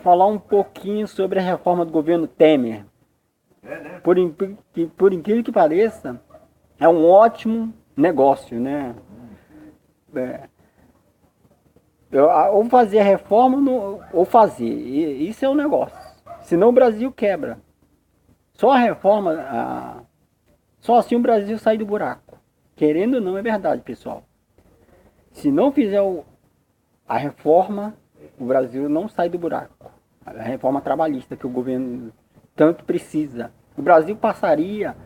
falar um pouquinho sobre a reforma do governo Temer. Por incrível que pareça, é um ótimo negócio, né? É, ou fazer a reforma ou fazer. Isso é o negócio. Senão o Brasil quebra. Só a reforma, só assim o Brasil sai do buraco. Querendo ou não, é verdade, pessoal. Se não fizer a reforma, o Brasil não sai do buraco. A reforma trabalhista que o governo tanto precisa. O Brasil passaria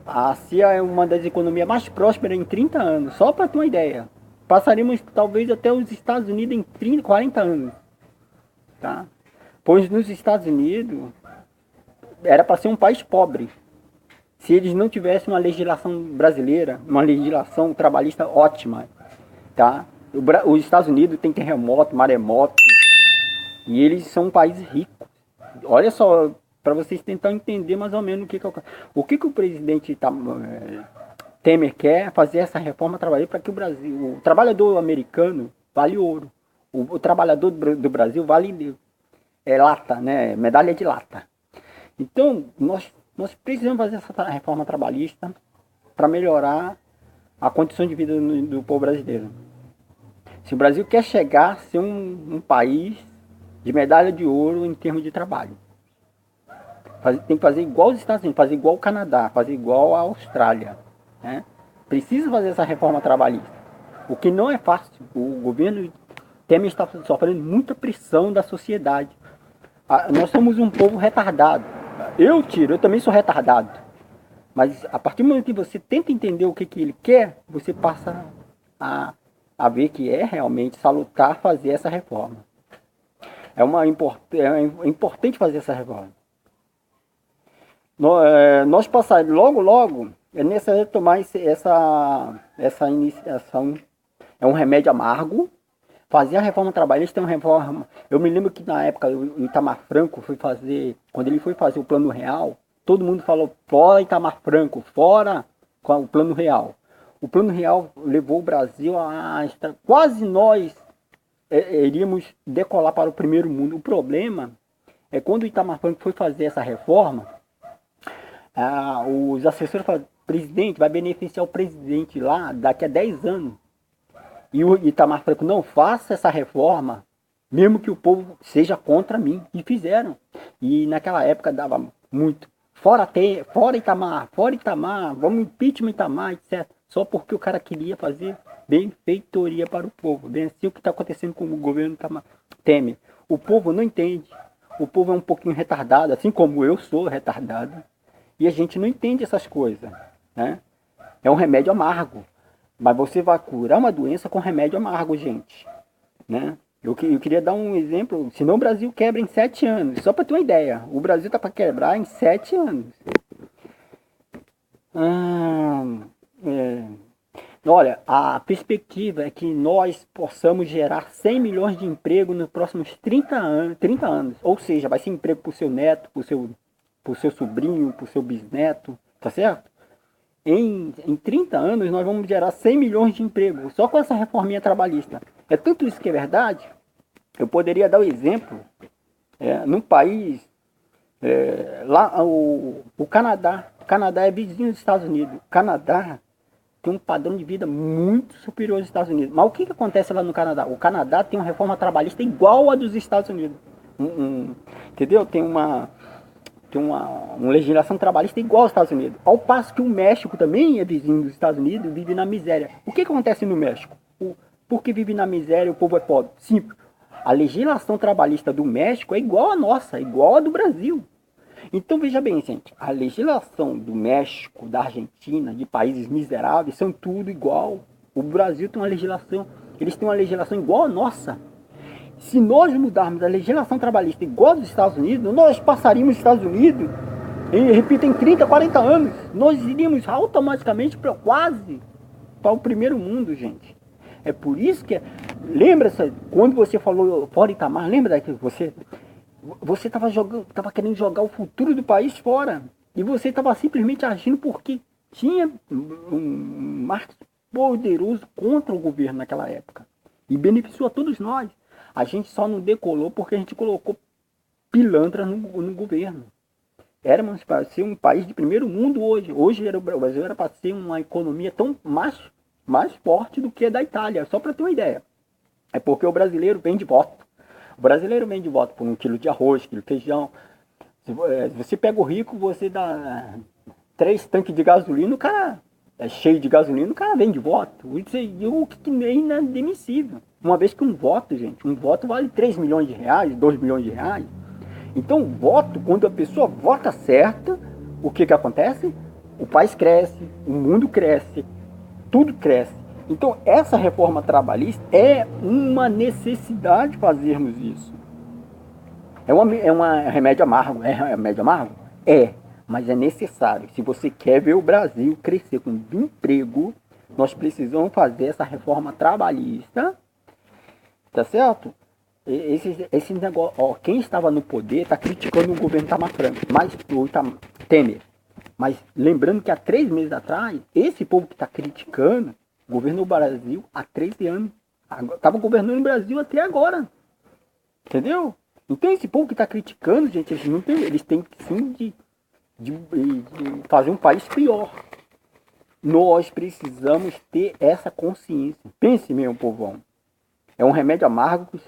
a ser uma das economias mais prósperas em 30 anos, só para ter uma ideia. Passaríamos talvez até os Estados Unidos em 30, 40 anos. Tá? Pois nos Estados Unidos era para ser um país pobre. Se eles não tivessem uma legislação brasileira, uma legislação trabalhista ótima. Tá? Os Estados Unidos tem terremoto, maremoto, e eles são um país rico. Olha só, para vocês tentarem entender mais ou menos o que o presidente Temer quer fazer essa reforma trabalhista para que o trabalhador americano vale ouro. O trabalhador do Brasil vale lata, né? Medalha de lata. Então, nós precisamos fazer essa reforma trabalhista para melhorar a condição de vida do povo brasileiro. Se o Brasil quer chegar a ser um país de medalha de ouro em termos de trabalho, tem que fazer igual os Estados Unidos, fazer igual o Canadá, fazer igual a Austrália. Né? Precisa fazer essa reforma trabalhista. O que não é fácil. O governo Temer está sofrendo muita pressão da sociedade. Nós somos um povo retardado. Eu também sou retardado. Mas a partir do momento que você tenta entender o que ele quer, você passa a ver que é realmente salutar fazer essa reforma. É importante fazer essa reforma. Nós passaremos logo, é necessário tomar essa iniciação. É um remédio amargo. Fazer a reforma trabalhista é uma reforma. Eu me lembro que na época o Itamar Franco quando ele foi fazer o Plano Real, todo mundo falou: fora Itamar Franco, fora o Plano Real. O Plano Real levou o Brasil quase nós iríamos decolar para o primeiro mundo. O problema é quando o Itamar Franco foi fazer essa reforma, os assessores falaram: presidente, vai beneficiar o presidente lá daqui a 10 anos. E o Itamar Franco: não faça essa reforma, mesmo que o povo seja contra mim. E fizeram. E naquela época dava muito. Fora Itamar, vamos impeachment Itamar, etc. Só porque o cara queria fazer benfeitoria para o povo. Bem assim o que está acontecendo com o governo Temer. O povo não entende. O povo é um pouquinho retardado, assim como eu sou retardado. E a gente não entende essas coisas. Né? É um remédio amargo. Mas você vai curar uma doença com remédio amargo, gente. Né? Eu queria dar um exemplo. Senão o Brasil quebra em 7 anos. Só para ter uma ideia. O Brasil está para quebrar em 7 anos. Olha, a perspectiva é que nós possamos gerar 100 milhões de empregos nos próximos 30 anos. Ou seja, vai ser emprego para o seu neto, para o seu sobrinho, para o seu bisneto. Tá certo? Em 30 anos nós vamos gerar 100 milhões de empregos, só com essa reforminha trabalhista. É tanto isso que é verdade. Eu poderia dar o exemplo, num país, lá o Canadá. O Canadá é vizinho dos Estados Unidos. O Canadá tem um padrão de vida muito superior aos Estados Unidos. Mas o que acontece lá no Canadá? O Canadá tem uma reforma trabalhista igual a dos Estados Unidos. Entendeu? Tem uma legislação trabalhista igual aos Estados Unidos. Ao passo que o México também é vizinho dos Estados Unidos e vive na miséria. O que acontece no México? Por que vive na miséria e o povo é pobre? Simples. A legislação trabalhista do México é igual à nossa, igual à do Brasil. Então veja bem, gente, a legislação do México, da Argentina, de países miseráveis, são tudo igual. O Brasil tem uma legislação, eles têm uma legislação igual à nossa. Se nós mudarmos a legislação trabalhista igual dos Estados Unidos, nós passaríamos os Estados Unidos, repito, em 30, 40 anos. Nós iríamos automaticamente para o primeiro mundo, gente. É por isso que, lembra-se, quando você falou fora Itamar, lembra daquilo que você estava querendo jogar o futuro do país fora. E você estava simplesmente agindo porque tinha um marketing poderoso contra o governo naquela época. E beneficiou a todos nós. A gente só não decolou porque a gente colocou pilantras no governo. Éramos para ser um país de primeiro mundo hoje. Hoje o Brasil era para ser uma economia tão mais forte do que a da Itália, só para ter uma ideia. É porque o brasileiro vende voto. O brasileiro vende voto por 1 quilo de arroz, quilo de feijão. Se você pega o rico, você dá 3 tanques de gasolina, o cara é cheio de gasolina, o cara vende voto. Isso o que é inadmissível. Uma vez que um voto, gente, um voto vale 3 milhões de reais, 2 milhões de reais. Então, voto, quando a pessoa vota certa, o que acontece? O país cresce, o mundo cresce, tudo cresce. Então, essa reforma trabalhista é uma necessidade fazermos isso. É um remédio amargo. É remédio amargo? É, mas é necessário. Se você quer ver o Brasil crescer com emprego, nós precisamos fazer essa reforma trabalhista, tá certo? Esse negócio, ó, quem estava no poder está criticando o governo Temer. Mas lembrando que há 3 meses atrás, esse povo que está criticando governou o Brasil há 13 anos. Estava governando o Brasil até agora. Entendeu? Então esse povo que está criticando, gente, eles têm sim de fazer um país pior. Nós precisamos ter essa consciência. Pense, meu povão. É um remédio amargo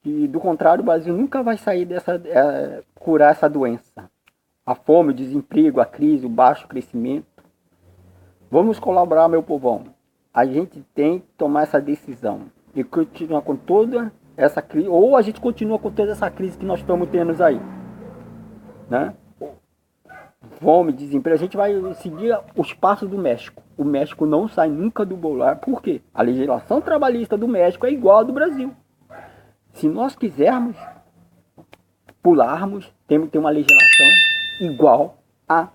que, do contrário, o Brasil nunca vai sair curar essa doença. A fome, o desemprego, a crise, o baixo crescimento. Vamos colaborar, meu povão. A gente tem que tomar essa decisão e continuar com toda essa crise, ou a gente continua com toda essa crise que nós estamos tendo aí, né? Fome, desemprego, a gente vai seguir os passos do México. O México não sai nunca do bolar. Por quê? A legislação trabalhista do México é igual à do Brasil. Se nós quisermos pularmos, temos que ter uma legislação igual a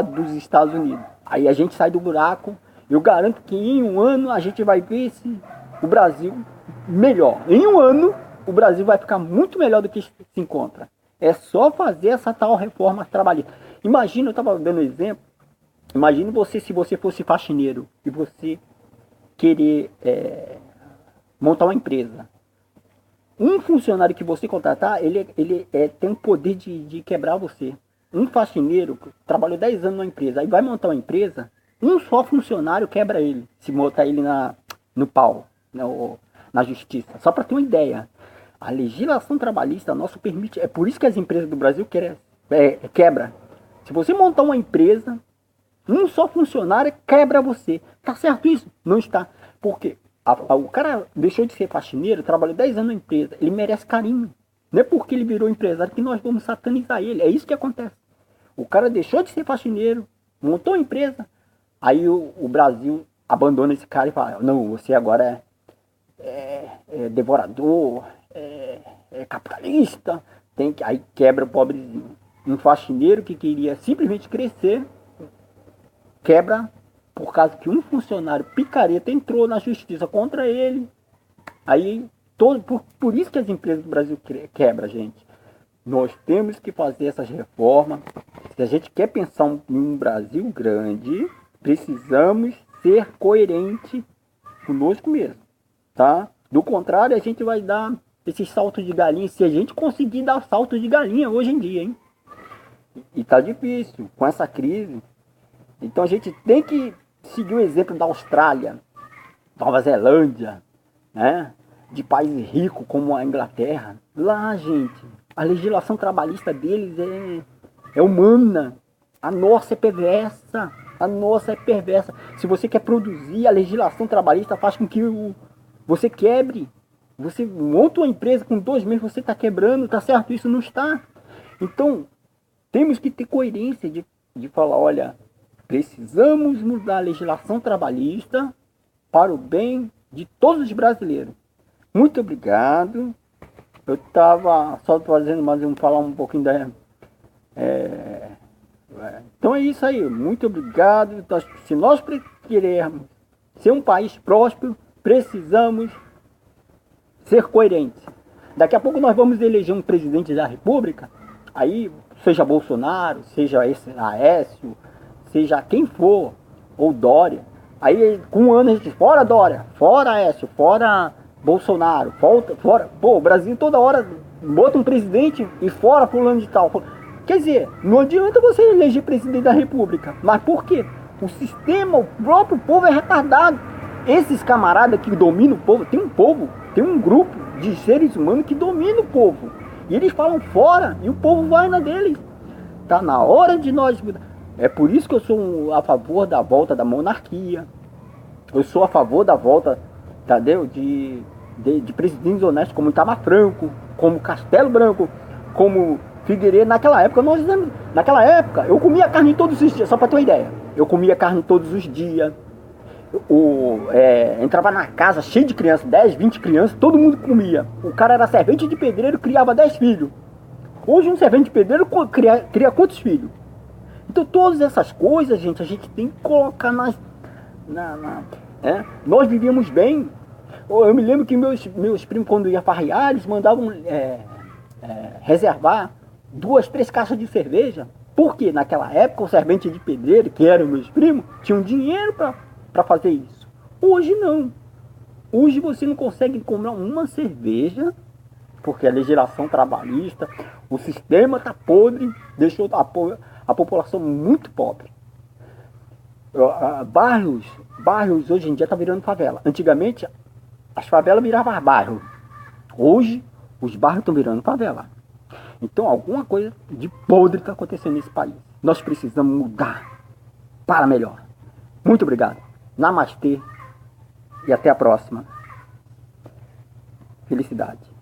dos Estados Unidos. Aí a gente sai do buraco. Eu garanto que em um ano a gente vai ver o Brasil melhor. Em um ano o Brasil vai ficar muito melhor do que se encontra. É só fazer essa tal reforma trabalhista. Imagina, eu estava dando um exemplo. Imagine se você fosse faxineiro e você querer montar uma empresa. Um funcionário que você contratar, ele tem o poder de quebrar você. Um faxineiro trabalhou 10 anos numa empresa, aí vai montar uma empresa, um só funcionário quebra ele, se botar ele no pau, na justiça. Só para ter uma ideia. A legislação trabalhista nossa permite, é por isso que as empresas do Brasil quebra. Se você montar uma empresa, um só funcionário quebra você. Tá certo isso? Não está. Porque o cara deixou de ser faxineiro, trabalhou 10 anos na empresa, ele merece carinho. Não é porque ele virou empresário que nós vamos satanizar ele. É isso que acontece. O cara deixou de ser faxineiro, montou uma empresa, aí o Brasil abandona esse cara e fala, não, você agora é devorador, é capitalista, aí quebra o pobrezinho. Um faxineiro que queria simplesmente crescer, quebra por causa que um funcionário picareta entrou na justiça contra ele. Aí, por isso que as empresas do Brasil quebram, gente. Nós temos que fazer essas reformas. Se a gente quer pensar em um Brasil grande, precisamos ser coerentes conosco mesmo, tá? Do contrário, a gente vai dar esses saltos de galinha, se a gente conseguir dar saltos de galinha hoje em dia, hein? E tá difícil com essa crise. Então a gente tem que seguir o exemplo da Austrália, Nova Zelândia, né? De países ricos como a Inglaterra. Lá, gente, a legislação trabalhista deles é humana. A nossa é perversa. A nossa é perversa. Se você quer produzir, a legislação trabalhista faz com que você quebre. Você monta uma empresa com 2 meses, você está quebrando, tá certo? Isso não está. Então, temos que ter coerência de falar, olha, precisamos mudar a legislação trabalhista para o bem de todos os brasileiros. Muito obrigado. Eu estava só fazendo falar um pouquinho Então é isso aí. Muito obrigado. Se nós queremos ser um país próspero, precisamos ser coerentes. Daqui a pouco nós vamos eleger um presidente da República, aí seja Bolsonaro, seja esse Aécio, seja quem for, ou Dória. Aí com um ano a gente, fora Dória, fora Aécio, fora Bolsonaro, volta, fora. Pô, o Brasil toda hora bota um presidente e fora fulano de tal. Quer dizer, não adianta você eleger presidente da república. Mas por quê? O sistema, o próprio povo é retardado. Esses camaradas que dominam o povo, tem um grupo de seres humanos que domina o povo. E eles falam fora e o povo vai na deles. Tá na hora de nós mudar. É por isso que eu sou a favor da volta da monarquia. Eu sou a favor da volta, entendeu? De presidentes honestos como Itamar Franco, como Castelo Branco, como Figueiredo. Naquela época eu comia carne todos os dias, só para ter uma ideia. Eu comia carne todos os dias. Entrava na casa cheio de crianças, 10, 20 crianças, todo mundo comia. O cara era servente de pedreiro, criava 10 filhos. Hoje um servente de pedreiro cria quantos filhos? Então todas essas coisas, gente, a gente tem que colocar nós vivíamos bem. Eu me lembro que meus primos, quando iam farrear, eles mandavam reservar 2, 3 caixas de cerveja. Porque naquela época o servente de pedreiro, que eram meus primos, tinham dinheiro para fazer isso. Hoje não. Hoje você não consegue comprar uma cerveja, porque a legislação trabalhista, o sistema está podre, deixou a população muito pobre. Bairros hoje em dia está virando favela. Antigamente as favelas viravam bairro. Hoje os bairros estão virando favela. Então alguma coisa de podre está acontecendo nesse país. Nós precisamos mudar para melhor. Muito obrigado. Namastê e até a próxima. Felicidade.